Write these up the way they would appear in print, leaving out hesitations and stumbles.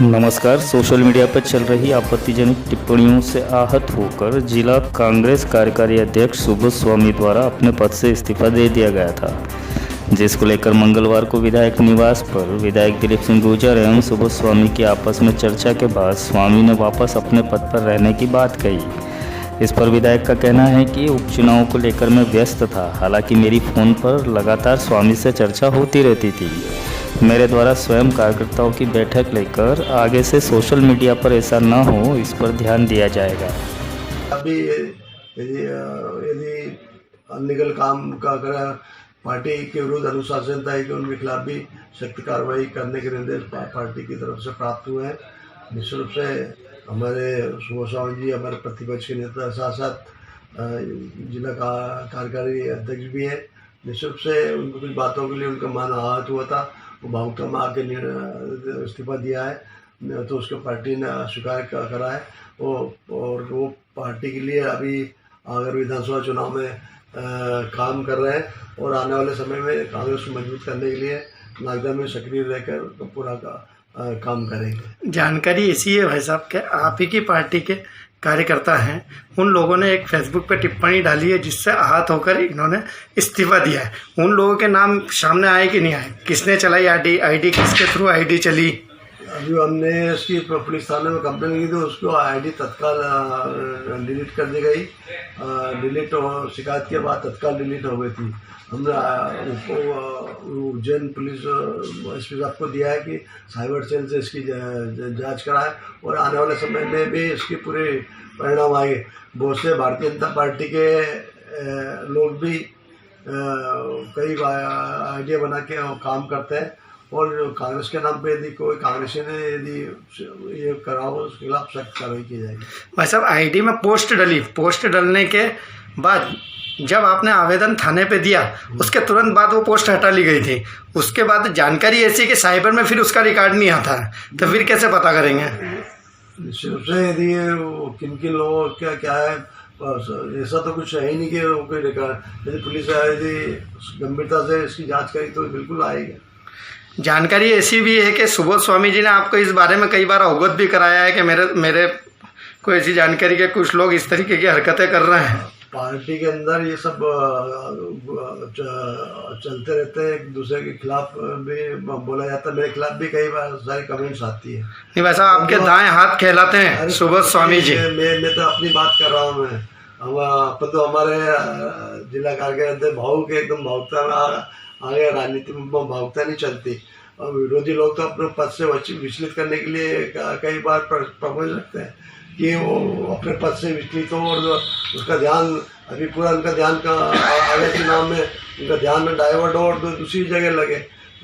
नमस्कार। Social media पर चल रही आपत्तिजनक टिप्पणियों से आहत होकर जिला कांग्रेस कार्यकारी अध्यक्ष सुबोध स्वामी द्वारा अपने पद से इस्तीफा दे दिया गया था, जिसको लेकर मंगलवार को विधायक निवास पर विधायक दिलीप सिंह गुर्जर एवं सुबोध स्वामी की आपस में चर्चा के बाद स्वामी ने वापस अपने पद पर रहने की बात कही। इस पर विधायक का कहना है कि उपचुनाव को लेकर मैं व्यस्त था, हालांकि मेरी फ़ोन पर लगातार स्वामी से चर्चा होती रहती थी। मेरे द्वारा स्वयं कार्यकर्ताओं की बैठक लेकर आगे से सोशल मीडिया पर ऐसा न हो, इस पर ध्यान दिया जाएगा। अभी यदि अनलीगल काम का अगर पार्टी के विरुद्ध अनुशासनता है कि उनके खिलाफ भी सख्त कार्रवाई करने के निर्देश पार्टी की तरफ से प्राप्त हुए हैं। निश्चित रूप से हमारे सुबोध स्वामी जी हमारे प्रतिपक्ष के नेता साथ साथ जिला का कार्यकारी अध्यक्ष भी हैं। निश्चित रूप से उनको कुछ बातों के लिए उनका मन आहत हुआ था, वो भावुकता में आके इस्तीफा दिया है, तो उसको पार्टी ने स्वीकार करा है। और वो पार्टी के लिए अभी अगर विधानसभा चुनाव में काम कर रहे हैं और आने वाले समय में कांग्रेस को मजबूत करने के लिए नागदा में सक्रिय रहकर पूरा काम करेंगे। जानकारी ऐसी है भाई साहब के आप ही की पार्टी के कार्यकर्ता हैं, उन लोगों ने एक फेसबुक पे टिप्पणी डाली है जिससे आहत होकर इन्होंने इस्तीफा दिया है। उन लोगों के नाम सामने आए कि नहीं आए, किसने चलाई आईडी किसके थ्रू आईडी चली? अभी हमने उसकी पुलिस थाने में कंप्लेन की थी, उसको आईडी तत्काल डिलीट कर दी गई। डिलीट शिकायत के बाद तत्काल डिलीट हो गई थी। हमने उज्जैन पुलिस एसपी साहब को दिया है कि साइबर सेल से इसकी जांच कराए और आने वाले समय में भी इसकी पूरे परिणाम आएंगे। बहुत से भारतीय जनता पार्टी के लोग भी कई आइडिया बना के काम करते हैं और कांग्रेस के नाम पे यदि कोई कांग्रेसी ने यदि ये करा हो उसके खिलाफ सख्त कार्रवाई की जाएगी। भाई साहब आईडी में पोस्ट डलने के बाद जब आपने आवेदन थाने पे दिया उसके तुरंत बाद वो पोस्ट हटा ली गई थी। उसके बाद जानकारी ऐसी कि साइबर में फिर उसका रिकॉर्ड नहीं आता है, तो फिर कैसे पता करेंगे? निश्चित रूप से यदि किन किन लोगों का क्या है ऐसा तो कुछ है ही नहीं कि कोई रिकॉर्ड, यदि पुलिस यदि गंभीरता से इसकी जाँच करी तो बिल्कुल आएगा। जानकारी ऐसी भी है कि सुबोध स्वामी जी ने आपको इस बारे में कई बार अवगत भी कराया है कि मेरे को ऐसी जानकारी के कुछ लोग इस तरीके की हरकतें कर रहे हैं। पार्टी के अंदर ये सब चलते रहते हैं, एक दूसरे के खिलाफ भी बोला जाता है। मेरे खिलाफ भी कई बार सारी कमेंट्स आती है। नहीं वैसा आपके दाएं हाथ कहलाते हैं सुबोध स्वामी जी। मैं तो अपनी बात कर रहा हूँ। मैं अपन तो हमारे जिला कार्यकारिणी भावुक एकदम भावुकता में आगे, राजनीति में भावुकता नहीं चलती। और विरोधी लोग तो अपने पद से विचलित करने के लिए कई बार प्रपोज रखते हैं कि वो अपने पद से विचलित हो और उसका ध्यान अभी पूरा उनका ध्यान का आगे के नाम में उनका ध्यान डाइवर्ट हो और दूसरी जगह लगे।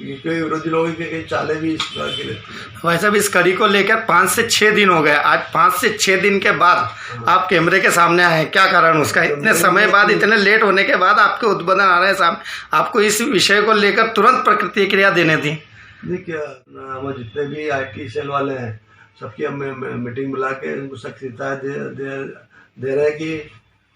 कोई विरोधी लोगों की कई चालें भी इस तरह की रहती है। वैसे भी इस कड़ी को लेकर 5 से 6 दिन हो गए। आज 5 से 6 दिन के बाद आप कैमरे के सामने आए, क्या कारण उसका? इतने समय बाद, इतने लेट होने के बाद आपके उद्बोधन आ रहे हैं साहब, आपको इस विषय को लेकर तुरंत प्रतिक्रिया देने दी। देखिए हम जितने भी IT सेल वाले हैं सबकी हम मीटिंग बुला के उनको सख्त हिदायत दे रहे हैं कि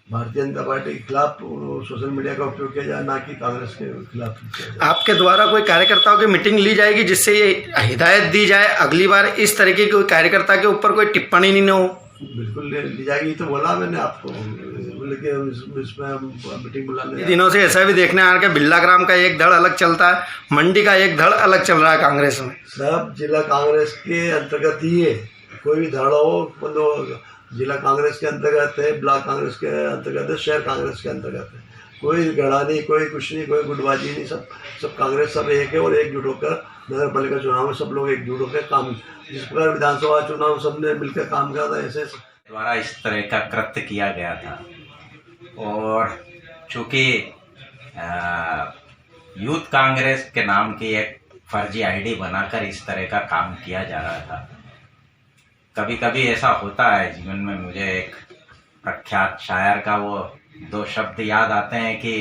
भारतीय जनता पार्टी के खिलाफ सोशल मीडिया का उपयोग किया जाए, ना कि कांग्रेस के खिलाफ। आपके द्वारा कोई कार्यकर्ताओं की मीटिंग ली जाएगी जिससे ये हिदायत दी जाए अगली बार इस तरीके के कार्यकर्ता के ऊपर कोई टिप्पणी नहीं हो? बिल्कुल ली जाएगी, तो बोला मैंने आपको, लेकिन इसमें मीटिंग बुलाने दिनों से ऐसा भी देखने आ रहा है बिल्ला ग्राम का एक धड़ अलग चलता है, मंडी का एक धड़ अलग चल रहा है कांग्रेस में। सब जिला कांग्रेस के अंतर्गत ही है, कोई भी धड़ हो जिला कांग्रेस के अंतर्गत है, ब्लॉक कांग्रेस के अंतर्गत है, शहर कांग्रेस के अंतर्गत है। कोई गड़ा नहीं, कोई कुछ नहीं, कोई गुटबाजी नहीं, सब कांग्रेस सब एक है और एकजुट होकर नगर पालिका चुनाव में सब लोग एकजुट होकर काम, जिस प्रकार विधानसभा चुनाव सबने मिलकर काम किया था ऐसे द्वारा इस तरह का कृत्य किया गया था। और चूंकि यूथ कांग्रेस के नाम की एक फर्जी आईडी बनाकर इस तरह का काम किया जा रहा था। कभी कभी ऐसा होता है जीवन में, मुझे एक प्रख्यात शायर का वो 2 शब्द याद आते हैं कि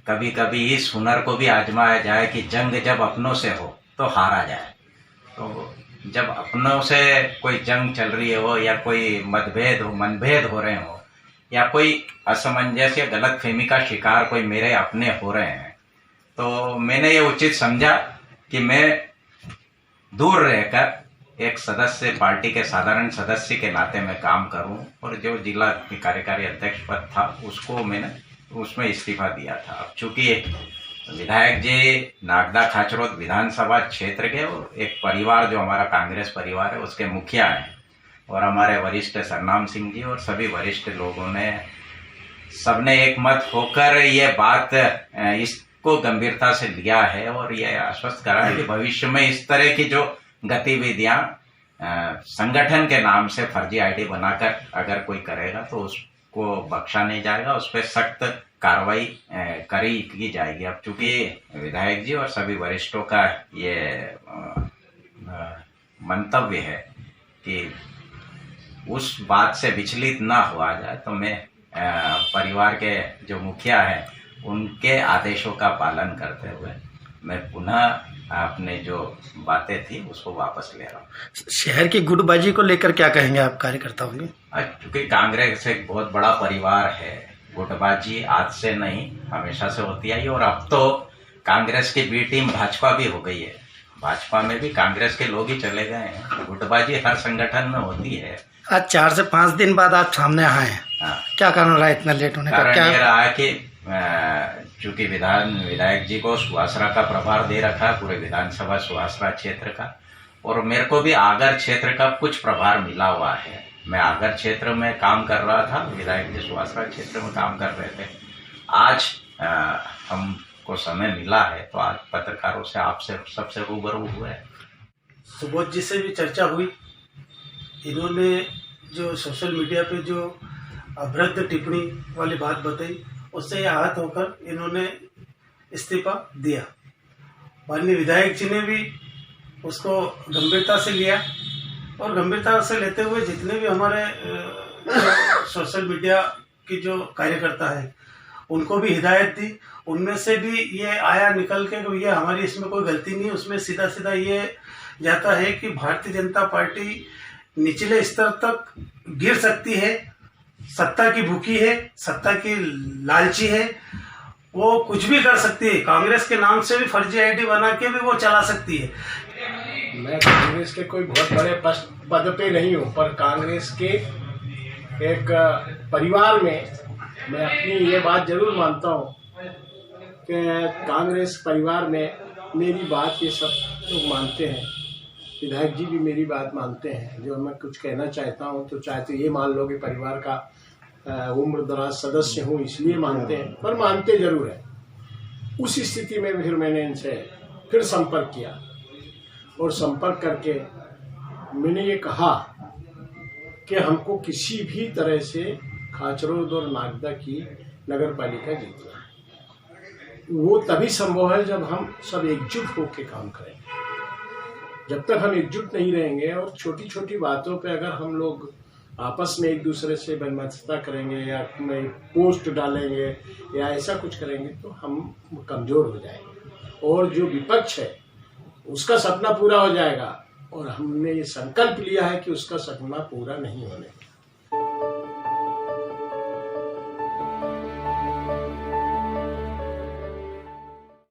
कभी कभी इस हुनर को भी आजमाया जाए कि जंग जब अपनों से हो तो हारा जाए। तो जब अपनों से कोई जंग चल रही हो या कोई मनभेद हो रहे हो या कोई असमंजस या गलतफहमी का शिकार कोई मेरे अपने हो रहे हैं, तो मैंने ये उचित समझा कि मैं दूर रहकर एक सदस्य, पार्टी के साधारण सदस्य के नाते मैं काम करूं, और जो जिला कार्यकारी अध्यक्ष पद था उसको मैंने उसमें इस्तीफा दिया था। अब चूंकि विधायक जी नागदा खाचरोद विधानसभा क्षेत्र के और एक परिवार जो हमारा कांग्रेस परिवार है उसके मुखिया हैं, और हमारे वरिष्ठ सरनाम सिंह जी और सभी वरिष्ठ लोगों ने सबने एक मत होकर ये बात इसको गंभीरता से लिया है, और ये आश्वस्त करा है कि भविष्य में इस तरह की जो गतिविधियां संगठन के नाम से फर्जी आईडी बनाकर अगर कोई करेगा तो उसको बख्शा नहीं जाएगा, उस पर सख्त कार्रवाई की जाएगी। अब चूंकि विधायक जी और सभी वरिष्ठों का ये मंतव्य है कि उस बात से विचलित ना हुआ जाए, तो मैं परिवार के जो मुखिया हैं उनके आदेशों का पालन करते हुए मैं पुनः अपने जो बातें थी उसको वापस ले रहा हूँ। शहर की गुटबाजी को लेकर क्या कहेंगे आप कार्यकर्ताओं के? क्योंकि कांग्रेस एक बहुत बड़ा परिवार है, गुटबाजी आज से नहीं हमेशा से होती आई, और अब तो कांग्रेस की बी टीम भाजपा भी हो गई है। भाजपा में भी कांग्रेस के लोग ही चले गए हैं। गुटबाजी हर संगठन में होती है। आज 4 से 5 दिन बाद आप सामने आए हैं। हाँ। क्या कारण रहा इतना लेट होने का? कारण क्या ये रहा है कि चूंकि विधायक जी को सुहासरा का प्रभार दे रखा है, पूरे विधानसभा सुहासरा क्षेत्र का, और मेरे को भी आगर क्षेत्र का कुछ प्रभार मिला हुआ है। मैं आगर क्षेत्र में काम कर रहा था, विधायक जी सुहासरा क्षेत्र में काम कर रहे थे। आज हमको समय मिला है तो आज पत्रकारों से आपसे सबसे रूबरू हुए। सुबोध जी से भी चर्चा हुई। इन्होंने जो सोशल मीडिया पे जो अभद्र टिप्पणी वाली बात बताई, उससे आहत होकर इन्होंने इस्तीफा दिया। माननीय विधायक जी ने भी उसको गंभीरता से लिया, और गंभीरता से लेते हुए जितने भी हमारे सोशल मीडिया की जो कार्यकर्ता हैं उनको भी हिदायत दी। उनमें से भी ये आया निकल के तो ये हमारी इसमें कोई गलती नहीं, उसमें सीधा सीधा ये जाता है कि भारतीय जनता पार्टी निचले स्तर तक गिर सकती है, सत्ता की भूखी है, सत्ता की लालची है, वो कुछ भी कर सकती है। कांग्रेस के नाम से भी फर्जी आईडी बना के भी वो चला सकती है। मैं कांग्रेस के कोई बहुत बड़े पद पे नहीं हूँ, पर कांग्रेस के एक परिवार में मैं अपनी ये बात जरूर मानता हूँ कि कांग्रेस परिवार में मेरी बात ये सब लोग मानते हैं। विधायक जी भी मेरी बात मानते हैं। जो मैं कुछ कहना चाहता हूँ तो चाहे तो ये मान लो कि परिवार का उम्र दराज सदस्य हूँ इसलिए मानते हैं, पर मानते जरूर है। उस स्थिति में फिर मैंने इनसे फिर संपर्क किया, और संपर्क करके मैंने ये कहा कि हमको किसी भी तरह से खाचरोद और नागदा की नगर पालिका जीतना है। वो तभी संभव है जब हम सब एकजुट होकर काम करेंगे। जब तक हम एकजुट नहीं रहेंगे और छोटी छोटी बातों पे अगर हम लोग आपस में एक दूसरे से मनमतता करेंगे या पोस्ट डालेंगे या ऐसा कुछ करेंगे तो हम कमज़ोर हो जाएंगे, और जो विपक्ष है उसका सपना पूरा हो जाएगा। और हमने ये संकल्प लिया है कि उसका सपना पूरा नहीं होने